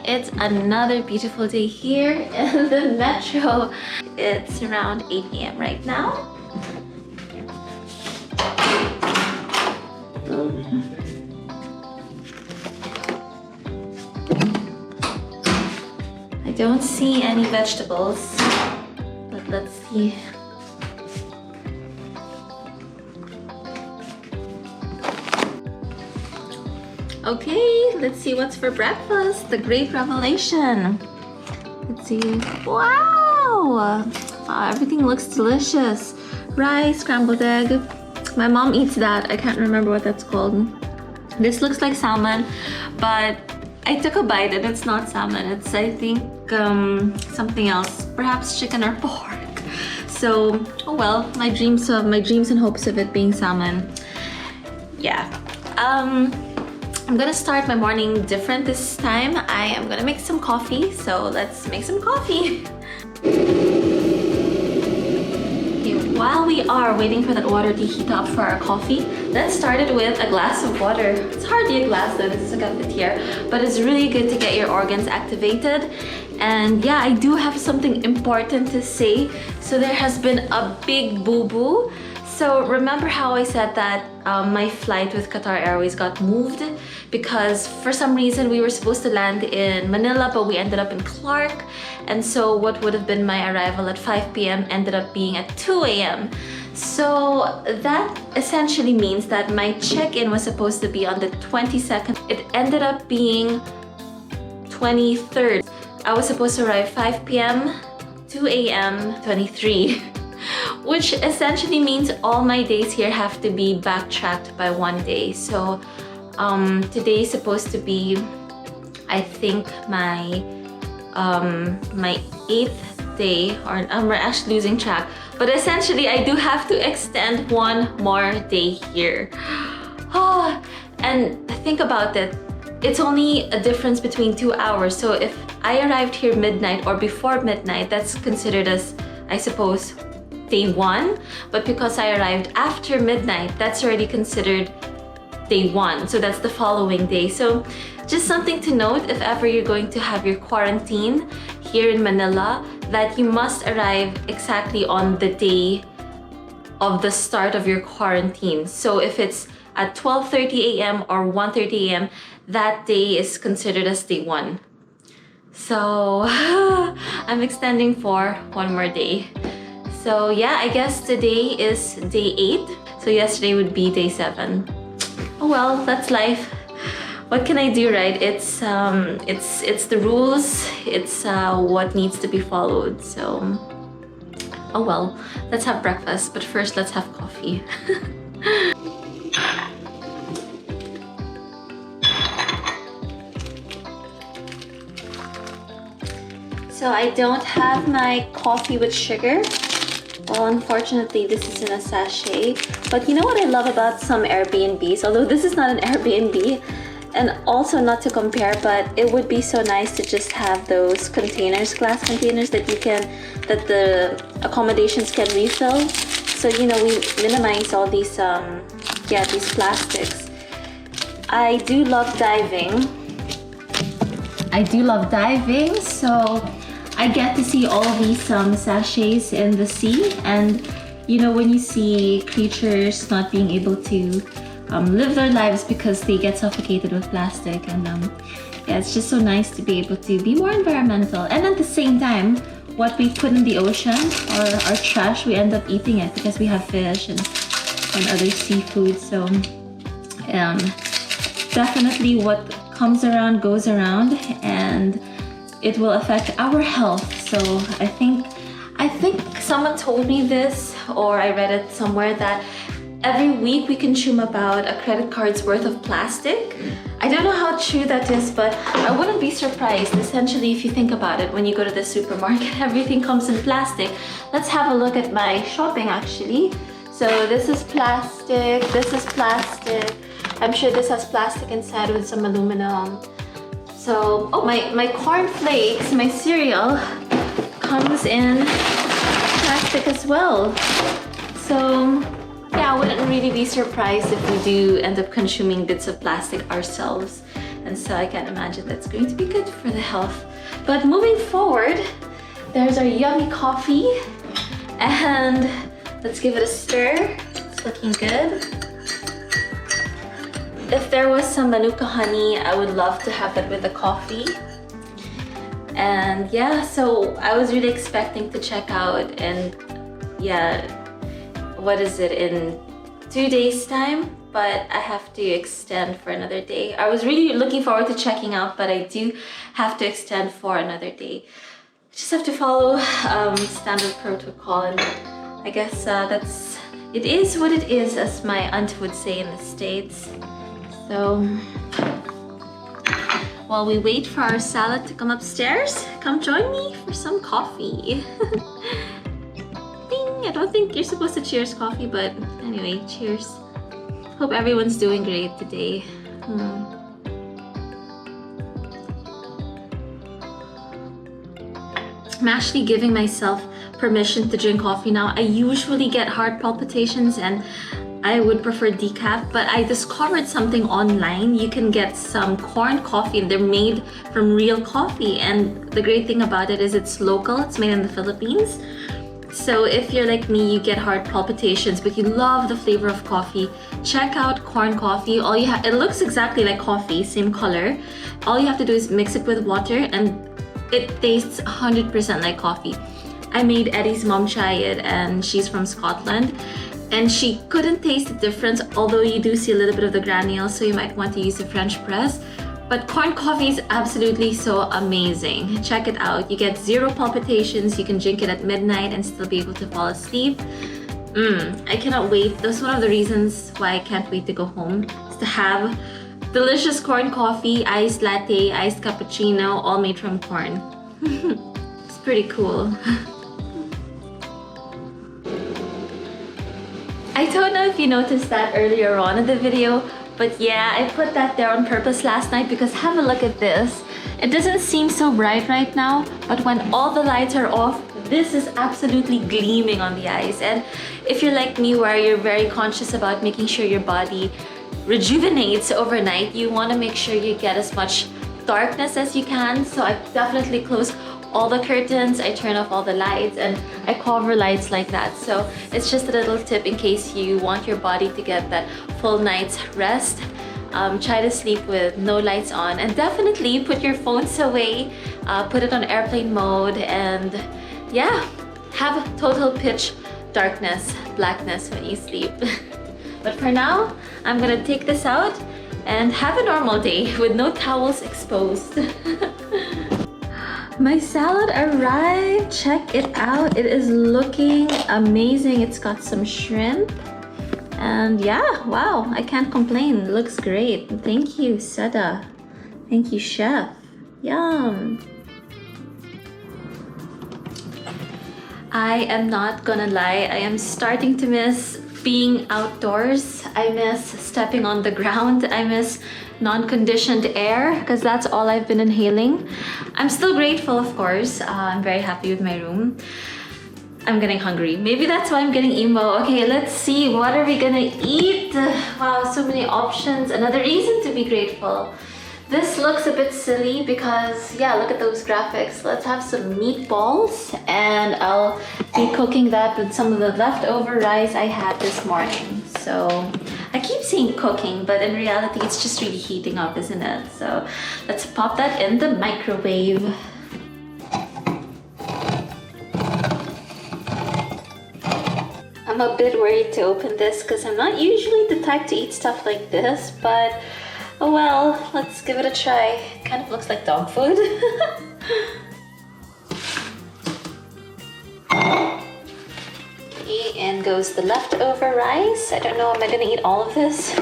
It's another beautiful day here in the metro. It's around 8 a.m. right now. I don't see any vegetables, but let's see. Okay, let's see what's for breakfast. The great revelation. Let's see. Wow! Everything looks delicious. Rice, scrambled egg. My mom eats that. I can't remember what that's called. This looks like salmon, but I took a bite and it's not salmon. It's, I think, something else. Perhaps chicken or pork. So, oh well, my dreams and hopes of it being salmon. Yeah. I'm gonna start my morning different this time. I am gonna make some coffee, so let's make some coffee. Okay, while we are waiting for that water to heat up for our coffee, let's start it with a glass of water. It's hardly a glass though, this is a cafetiere, but it's really good to get your organs activated. And yeah, I do have something important to say. So there has been a big boo-boo. So remember how I said that my flight with Qatar Airways got moved because for some reason we were supposed to land in Manila, but we ended up in Clark. And so what would have been my arrival at 5 p.m. ended up being at 2 a.m. So that essentially means that my check-in was supposed to be on the 22nd. It ended up being 23rd. I was supposed to arrive 5 p.m., 2 a.m., 23. Which essentially means all my days here have to be backtracked by 1 day. So today is supposed to be, I think, my 8th day, or we're actually losing track. But essentially, I do have to extend 1 more day here. Oh, and think about it. It's only a difference between 2 hours. So if I arrived here midnight or before midnight, that's considered as, I suppose, day 1, but because I arrived after midnight, that's already considered day 1. So that's the following day. So just something to note if ever you're going to have your quarantine here in Manila, that you must arrive exactly on the day of the start of your quarantine. So if it's at 12:30 a.m. or 1:30 a.m., that day is considered as day 1. So I'm extending for 1 more day. So yeah, I guess today is day 8. So yesterday would be day 7. Oh well, that's life. What can I do, right? It's the rules. It's what needs to be followed. So oh well, let's have breakfast. But first, let's have coffee. So I don't have my coffee with sugar. Well, unfortunately, this is in a sachet. But you know what I love about some Airbnbs? Although this is not an Airbnb, and also not to compare, but it would be so nice to just have those containers, glass containers that the accommodations can refill. So, you know, we minimize all these, these plastics. I do love diving. So I get to see all these sachets in the sea, and you know, when you see creatures not being able to live their lives because they get suffocated with plastic, and yeah, it's just so nice to be able to be more environmental. And at the same time, what we put in the ocean or our trash, we end up eating it because we have fish and other seafood. So definitely what comes around goes around, and it will affect our health. So I think someone told me this, or I read it somewhere, that every week we consume about a credit card's worth of plastic. I don't know how true that is, but I wouldn't be surprised. Essentially, if you think about it, when you go to the supermarket, everything comes in plastic. Let's have a look at my shopping actually. So this is plastic, this is plastic. I'm sure this has plastic inside with some aluminum. So, oh, my cornflakes, my cereal comes in plastic as well. So, yeah, I wouldn't really be surprised if we do end up consuming bits of plastic ourselves. And and so I can't imagine that's going to be good for the health. But moving forward, there's our yummy coffee, and let's give it a stir. It's looking good. If there was some Manuka honey, I would love to have that with the coffee. And yeah, so I was really expecting to check out, and yeah, what is it, in 2 days time? But I have to extend for another day. I was really looking forward to checking out, but I do have to extend for another day. I just have to follow standard protocol, and I guess it is what it is, as my aunt would say in the States. So while we wait for our salad to come upstairs, come join me for some coffee. Ding! I don't think you're supposed to cheers coffee, but anyway, cheers. Hope everyone's doing great today. I'm actually giving myself permission to drink coffee now. I usually get heart palpitations and I would prefer decaf, but I discovered something online. You can get some corn coffee and they're made from real coffee, and the great thing about it is it's local. It's made in the Philippines. So if you're like me, you get heart palpitations, but you love the flavor of coffee, check out corn coffee. It looks exactly like coffee, same color. All you have to do is mix it with water and it tastes 100% like coffee. I made Eddie's mom try it, and she's from Scotland, and she couldn't taste the difference, although you do see a little bit of the granules, so you might want to use a French press. But corn coffee is absolutely so amazing. Check it out. You get 0 palpitations. You can drink it at midnight and still be able to fall asleep. I cannot wait. That's one of the reasons why I can't wait to go home, is to have delicious corn coffee, iced latte, iced cappuccino, all made from corn. It's pretty cool. I don't know if you noticed that earlier on in the video, but yeah, I put that there on purpose last night because have a look at this. It doesn't seem so bright right now, but when all the lights are off, this is absolutely gleaming on the eyes. And if you're like me, where you're very conscious about making sure your body rejuvenates overnight, you want to make sure you get as much darkness as you can. So I definitely close all the curtains, I turn off all the lights, and I cover lights like that. So it's just a little tip in case you want your body to get that full night's rest. Try to sleep with no lights on, and definitely put your phones away, put it on airplane mode, and yeah, have total pitch darkness, blackness when you sleep. But for now, I'm gonna take this out and have a normal day with no towels exposed. My salad arrived. Check it out. It is looking amazing. It's got some shrimp. And yeah, wow, I can't complain. It looks great. Thank you, Seda. Thank you, chef. Yum. I am not gonna lie. I am starting to miss being outdoors. I miss stepping on the ground. I miss non-conditioned air because that's all I've been inhaling. I'm still grateful, of course. I'm very happy with my room. I'm getting hungry. Maybe that's why I'm getting emo. Okay, let's see. What are we gonna eat? Wow, so many options. Another reason to be grateful. This looks a bit silly because, yeah, look at those graphics. Let's have some meatballs, and I'll be cooking that with some of the leftover rice I had this morning. So I keep saying cooking, but in reality, it's just really heating up, isn't it? So let's pop that in the microwave. I'm a bit worried to open this because I'm not usually the type to eat stuff like this, but oh well, let's give it a try. It kind of looks like dog food. Okay, and goes the leftover rice. I don't know, am I gonna eat all of this?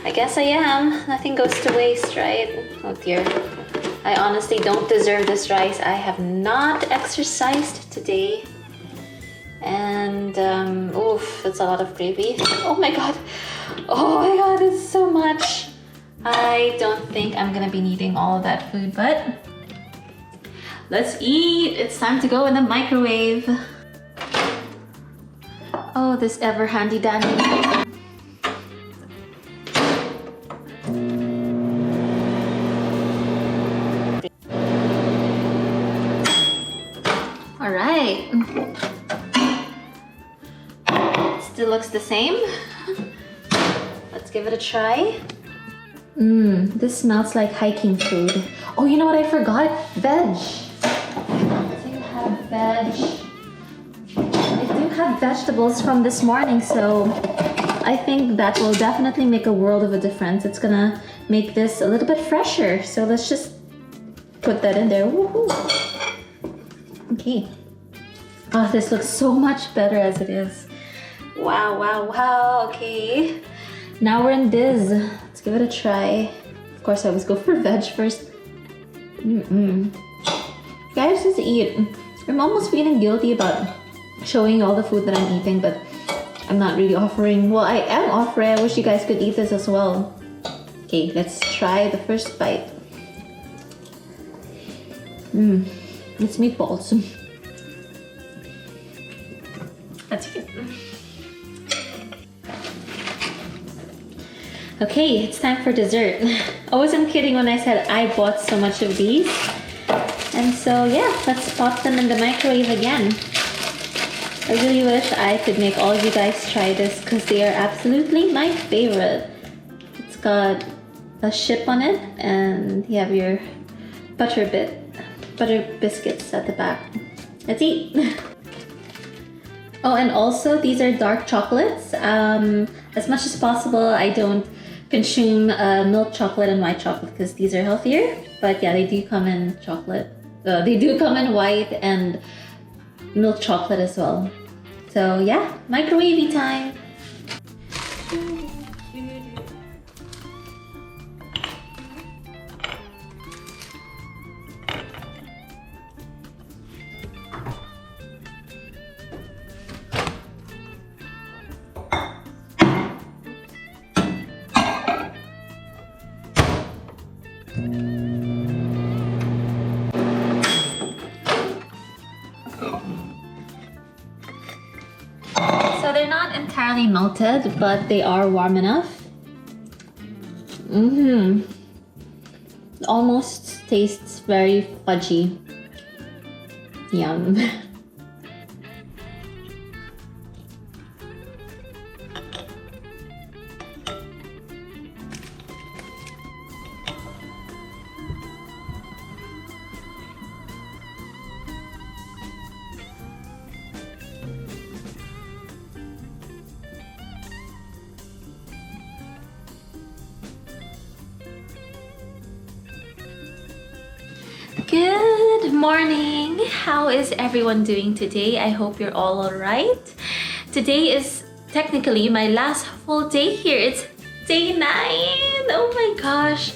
I guess I am. Nothing goes to waste, right? Oh dear. I honestly don't deserve this rice. I have not exercised today. And oof, that's a lot of gravy. Oh my god. Oh my god, it's so much. I don't think I'm gonna be needing all of that food, but let's eat. It's time to go in the microwave. Oh, this ever handy dandy. right. Still looks the same. Let's give it a try. This smells like hiking food. Oh, you know what I forgot? Veg. I do have veg. I do have vegetables from this morning, so I think that will definitely make a world of a difference. It's gonna make this a little bit fresher. So let's just put that in there. Woohoo! Okay. Oh, this looks so much better as it is. Wow, wow, wow. Okay. Now we're in biz. Let's give it a try. Of course, I always go for veg first. Guys, just eat. I'm almost feeling guilty about showing all the food that I'm eating, but I'm not really offering. Well, I am offering. I wish you guys could eat this as well. Okay, let's try the first bite. It's meatballs. That's good. Okay, it's time for dessert. I wasn't kidding when I said I bought so much of these. And so yeah, let's pop them in the microwave again. I really wish I could make all of you guys try this because they are absolutely my favorite. It's got a chip on it and you have your butter biscuits at the back. Let's eat. Oh, and also these are dark chocolates. As much as possible, I don't consume milk chocolate and white chocolate because these are healthier. But yeah, they do come in chocolate. They do come in white and milk chocolate as well. So yeah, microwavy time. So they're not entirely melted, but they are warm enough. Almost tastes very fudgy. Yum. Good morning. How is everyone doing today? I hope you're all alright. Today is technically my last full day here. It's day 9. Oh my gosh.